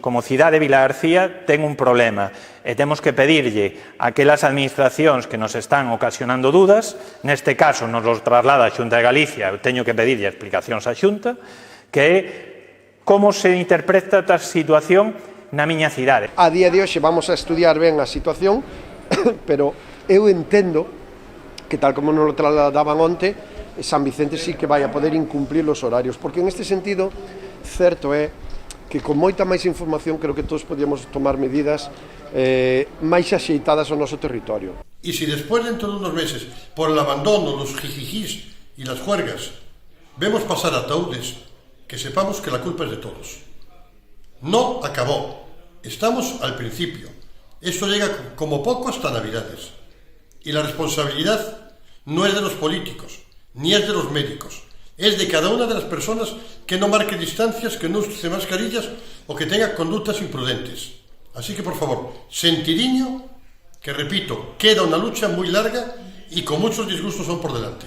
como cidade de Vilagarcía, ten un problema e temos que pedirlle a aquelas administracións que nos están ocasionando dudas, neste caso nos los traslada a Xunta de Galicia, eu teño que pedirlle explicacións á Xunta, que é como se interpreta esta situación na miña cidade. A día de hoxe vamos a estudiar ben a situación, pero eu entendo que tal como nos lo trasladaban onte, San Vicente sí que vai a poder incumplir os horarios, porque en este sentido, certo é que con moita máis información creo que todos podíamos tomar medidas máis axeitadas ao noso territorio. Y si después, dentro de unos meses, por el abandono, los jijijís y las juergas, vemos pasar ataúdes, que sepamos que la culpa es de todos. No acabó. Estamos al principio. Eso llega como poco hasta Navidades. Y la responsabilidad no es de los políticos, ni es de los médicos. Es de cada una de las personas que no marque distancias, que no use mascarillas o que tenga conductas imprudentes. Así que, por favor, sentidiño, que repito, queda una lucha muy larga y con muchos disgustos son por delante.